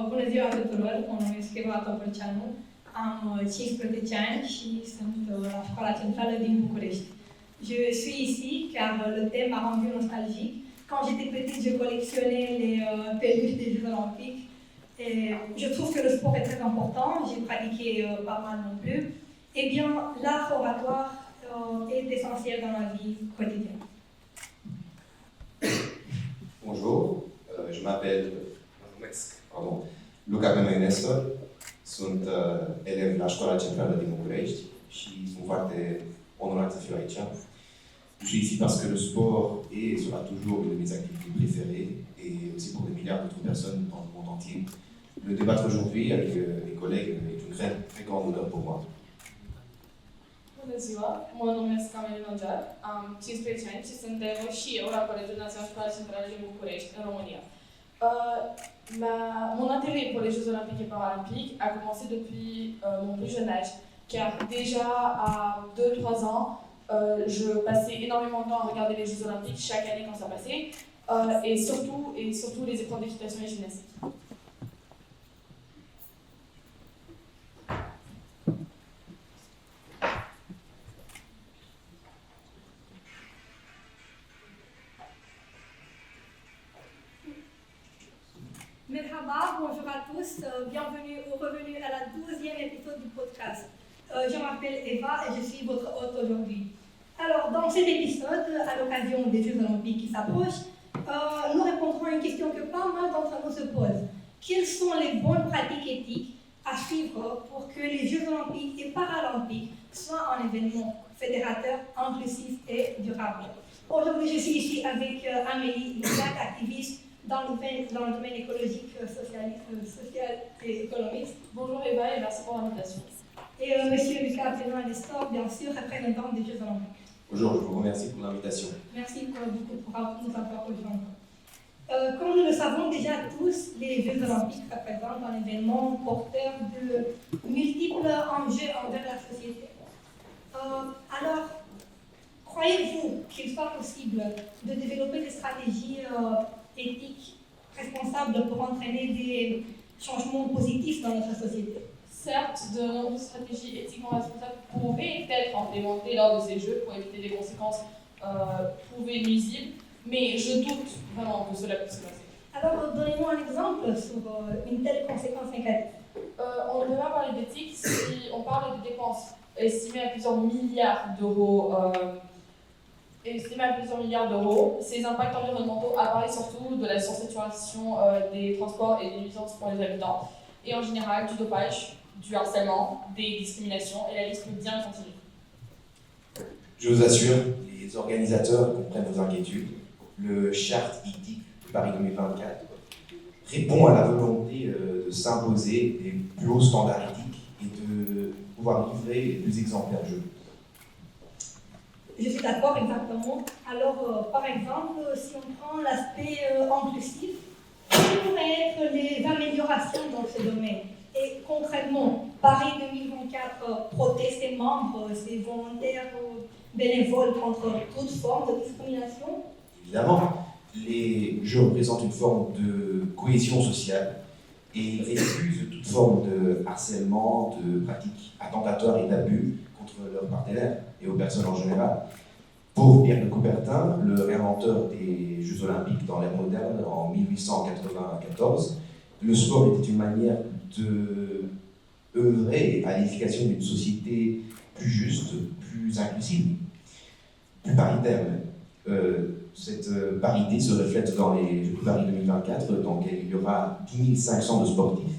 Bună ziua tuturor, mă numesc Eva Topolceanu, am 15 ani și sunt la Școala Centrală din București. Je suis ici car le thème m'a rendu nostalgique. Quand j'étais petite, je collectionnais les peluches des Jeux Olympiques. Et je trouve que le sport est très important, j'ai pratiqué pas mal non plus. Eh bien, l'art oratoire est essentiel dans la vie quotidienne. Bonjour, je m'appelle Luca Benoinescu, sunt elev la Școala Centrală din București și sunt foarte onorat să fiu aici. Je suis ici parce que le sport est et sera toujours une de mes activités préférées et aussi pour des milliards d'autres personnes dans le monde entier. Le débattre aujourd'hui avec mes collègues est une très grande honneur pour moi. Bună ziua, mă numesc Camerina Jar, am 15 ani și sunt și eu la Colegiul Național Școala Centrală din București, în România. Mon intérêt pour les Jeux Olympiques et Paralympiques a commencé depuis mon plus jeune âge, car déjà à 2-3 ans, je passais énormément de temps à regarder les Jeux Olympiques chaque année quand ça passait, et surtout les épreuves d'équitation et gymnastique. Merhaba, bonjour à tous, bienvenue ou revenu à la 12e épisode du podcast. Je m'appelle Eva et je suis votre hôte aujourd'hui. Alors, dans cet épisode, à l'occasion des Jeux Olympiques qui s'approchent, nous répondrons à une question que pas mal d'entre nous se posent. Quelles sont les bonnes pratiques éthiques à suivre pour que les Jeux Olympiques et Paralympiques soient un événement fédérateur, inclusif et durable? Aujourd'hui, je suis ici avec Amélie, une activiste dans le domaine écologique, social et économique. Bonjour Eva et merci pour l'invitation. Et Monsieur Lucas Benoinescu, bien sûr, représentant des Jeux Olympiques. Bonjour, je vous remercie pour l'invitation. Merci beaucoup pour nous avoir rejoints. Comme nous le savons déjà tous, les Jeux Olympiques représentent un événement porteur de multiples enjeux envers la société. Alors, croyez-vous qu'il soit possible de développer des stratégies éthiques responsables pour entraîner des changements positifs dans notre société? Certes, de nombreuses stratégies éthiquement responsables pourraient être implémentées lors de ces Jeux pour éviter des conséquences prouvées nuisibles, mais je doute vraiment que cela puisse se passer. Alors, donnez-moi un exemple sur une telle conséquence négative. On ne peut pas parler d'éthique si on parle de dépenses estimées à plusieurs milliards d'euros. Ces impacts environnementaux apparaissent surtout de la sursaturation des transports et des nuisances pour les habitants, et en général du dopage, du harcèlement, des discriminations, et la liste peut bien continuer. Je vous assure, les organisateurs comprennent vos inquiétudes. Le charte éthique de Paris 2024 répond à la volonté de s'imposer des plus hauts standards éthiques et de pouvoir livrer les plus exemplaires de jeux. Je suis d'accord, exactement. Alors, par exemple, si on prend l'aspect inclusif, quelles pourraient être les améliorations dans ce domaine? Et concrètement, Paris 2024 protège ses membres, ses volontaires bénévoles contre toute forme de discrimination? Évidemment, les Jeux représentent une forme de cohésion sociale et ils réfusent toute forme de harcèlement, de pratiques attentatoires et d'abus contre leurs partenaires et aux personnes en général. Pour Pierre de Coubertin, le réinventeur des Jeux Olympiques dans l'ère moderne en 1894, le sport était une manière de œuvrer à l'édification d'une société plus juste, plus inclusive, plus paritaire même. Cette parité se reflète dans les Jeux de Paris 2024, dans lesquels il y aura 10 500 de sportifs,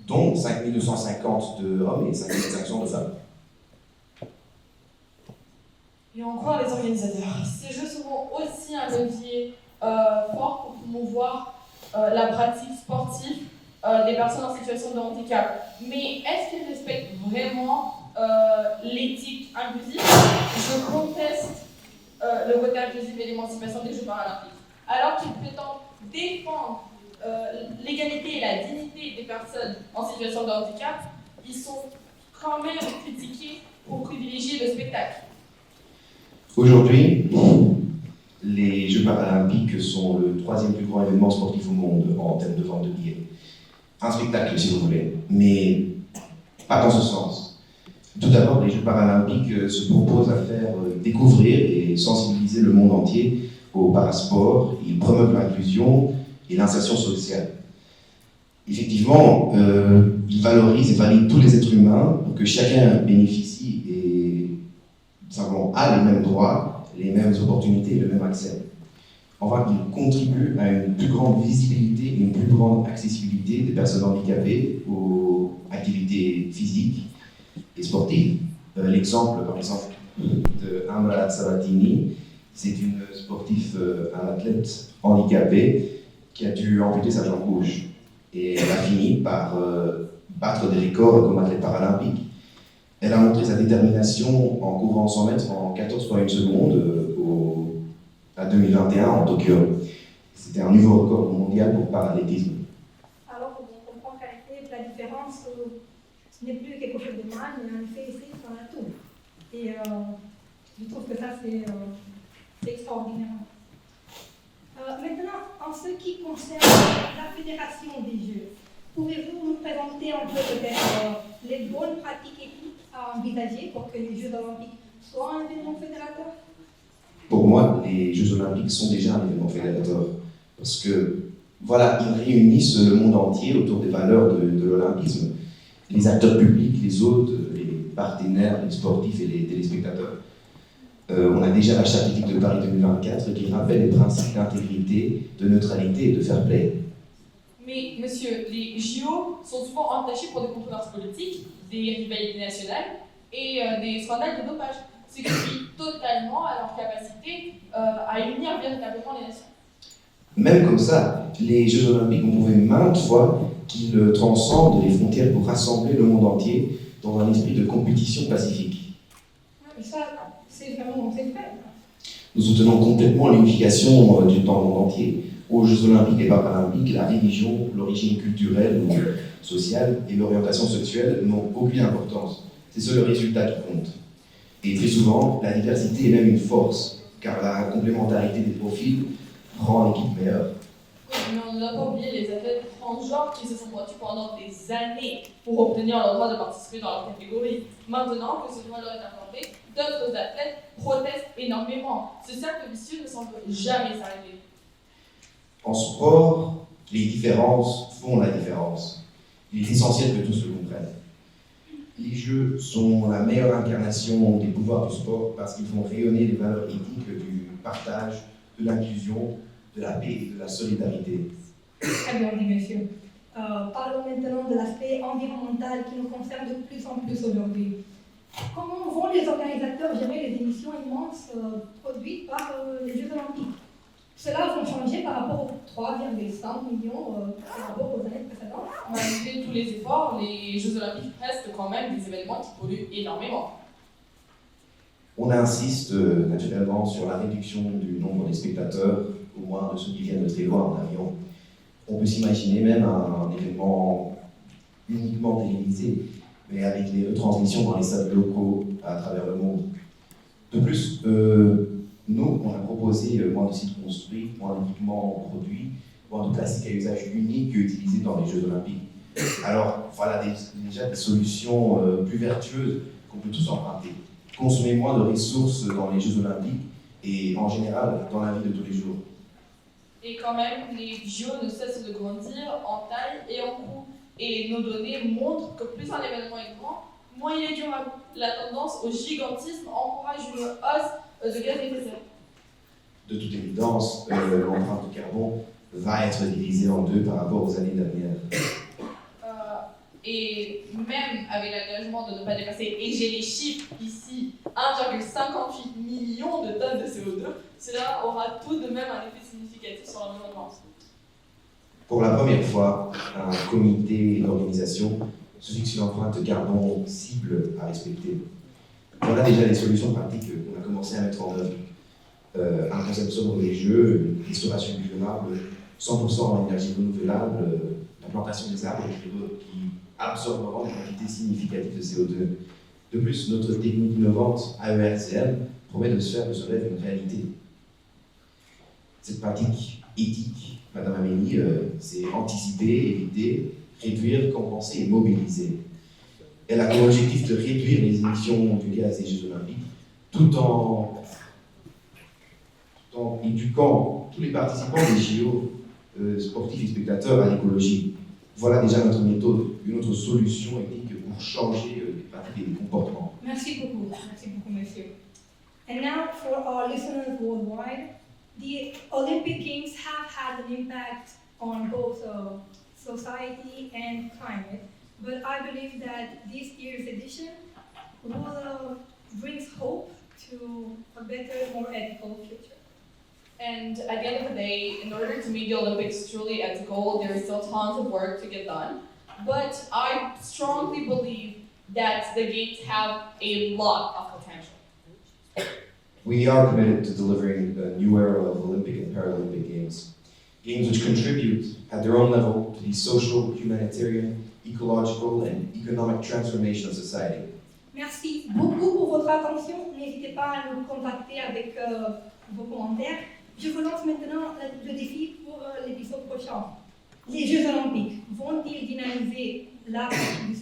dont 5 250 de hommes et 5 500 de femmes. Et on croit les organisateurs. Ces Jeux seront aussi un levier fort pour promouvoir la pratique sportive des personnes en situation de handicap. Mais est-ce qu'ils respectent vraiment l'éthique inclusive? Je conteste le vote inclusif et l'émancipation des Jeux paralympiques. Alors qu'ils prétendent défendre l'égalité et la dignité des personnes en situation de handicap, ils sont quand même critiqués pour privilégier le spectacle. Aujourd'hui, les Jeux paralympiques sont le 3e plus grand événement sportif au monde en termes de vente de billets. un spectacle si vous voulez, mais pas dans ce sens. Tout d'abord, les Jeux paralympiques se proposent à faire découvrir et sensibiliser le monde entier au parasport. Ils promeuvent l'inclusion et l'insertion sociale. Effectivement, ils valorisent et valident tous les êtres humains pour que chacun bénéficie et simplement a les mêmes droits, les mêmes opportunités et le même accès. Enfin, ils contribuent à une plus grande visibilité et une plus grande accessibilité des personnes handicapées aux activités physiques et sportives. L'exemple, par exemple, de Amra Sabatini, c'est une sportive, un athlète handicapé qui a dû amputer sa jambe gauche. Et elle a fini par battre des records comme athlète paralympique. Elle a montré sa détermination en courant 100 mètres en 14 fois 1 seconde à 2021 en Tokyo. C'était un nouveau record mondial pour paralytisme. Alors, on comprend qu'en effet, la différence, ce n'est plus quelque chose de mal, mais en effet, c'est un atout. Et je trouve que ça, c'est extraordinaire. Maintenant, en ce qui concerne la fédération des Jeux, pouvez-vous nous présenter un peu peut-être les bonnes pratiques éthiques à envisager pour que les Jeux olympiques soient un événement fédérateur? Pour moi, les Jeux olympiques sont déjà un événement fédérateur. Parce que, voilà, ils réunissent le monde entier autour des valeurs de l'olympisme. Les acteurs publics, les hôtes, les partenaires, les sportifs et les téléspectateurs. On a déjà la charte éthique de Paris 2024 qui rappelle les principes d'intégrité, de neutralité et de fair play. Mais monsieur, les JO sont souvent entachés pour des controverses politiques, des rivalités nationales et des scandales de dopage, ce qui nuit totalement à leur capacité à unir véritablement les nations. Même comme ça, les Jeux olympiques ont prouvé maintes fois qu'ils transcendent les frontières pour rassembler le monde entier dans un esprit de compétition pacifique. Ça, c'est vraiment vrai. Nous soutenons complètement l'unification dans le monde entier. Aux Jeux olympiques et paralympiques, la religion, l'origine culturelle ou sociale et l'orientation sexuelle n'ont aucune importance. C'est seul le résultat qui compte. Et très souvent, la diversité est même une force, car la complémentarité des profils rend l'équipe meilleure. Oui, mais on ne doit pas oublier les athlètes transgenres qui se sont battus pendant des années pour obtenir leur droit de participer dans leur catégorie. Maintenant que ce droit leur est accordé, d'autres athlètes protestent énormément. Ce cercle vicieux ne semble jamais s'arrêter. En sport, les différences font la différence. Il est essentiel que tous le comprennent. Les Jeux sont la meilleure incarnation des pouvoirs du sport parce qu'ils font rayonner les valeurs éthiques du partage, de l'inclusion, de la paix et de la solidarité. Très bien dit, monsieur. Parlons maintenant de l'aspect environnemental qui nous concerne de plus en plus aujourd'hui. Comment vont les organisateurs gérer les émissions immenses produites par les Jeux olympiques? Cela va changer par rapport aux 3,5 millions par rapport aux années précédentes. Malgré tous les efforts, les Jeux olympiques restent quand même des événements qui polluent énormément. On insiste naturellement sur la réduction du nombre des spectateurs, au moins de ceux qui viennent de très loin en avion. On peut s'imaginer même un événement uniquement télévisé, mais avec les retransmissions dans les stades locaux à travers le monde. De plus, nous, on a proposé moins de sites construits, moins d'équipements produits, moins de plastique à usage unique utilisé dans les Jeux olympiques. Alors, voilà déjà des solutions plus vertueuses qu'on peut tous emprunter. Consommer moins de ressources dans les Jeux olympiques et en général dans la vie de tous les jours. Et quand même, les JO ne cessent de grandir en taille et en coût. Et nos données montrent que plus un événement est grand, moins il est durable. La tendance au gigantisme encourage une hausse de gaz à effet de serre. De toute évidence, l'empreinte de carbone va être divisée en deux par rapport aux années d'avenir. Et même avec l'engagement de ne pas dépasser, et j'ai les chiffres ici, 1,58 million de tonnes de CO2, cela aura tout de même un effet significatif sur l'environnement. Pour la première fois, un comité d'organisation se fixe une empreinte de carbone cible à respecter. On a déjà des solutions pratiques qu'on a commencé à mettre en œuvre. Un concept sobre des jeux, une restauration du durable, 100% en énergie renouvelable, la plantation des arbres qui absorberont des quantités significatives de CO2. De plus, notre technique innovante AERCM promet de se faire de ce rêve une réalité. Cette pratique éthique, Madame Amélie, c'est anticiper, éviter réduire, compenser et mobiliser. Elle a comme objectif de réduire les émissions du gaz des Jeux Olympiques tout en éduquant tous les participants des JO, sportifs et spectateurs, à l'écologie. Voilà déjà notre méthode, une autre solution éthique pour changer les pratiques et les comportements. Merci beaucoup, monsieur. And now, for our listeners worldwide, the Olympic Games have had an impact on both society and climate, but I believe that this year's edition will brings hope to a better, more ethical future. And at the end of the day, in order to make the Olympics truly ethical, there is still tons of work to get done. But I strongly believe that the Games have a lot of potential. We are committed to delivering a new era of Olympic and Paralympic Games. Games which contribute at their own level to the social, humanitarian, ecological and economic transformation of society. Merci beaucoup pour votre attention. N'hésitez pas à nous contacter avec vos commentaires. Je vous lance maintenant le défi pour l'épisode prochain. Les Jeux Olympiques vont-ils dynamiser la pratique du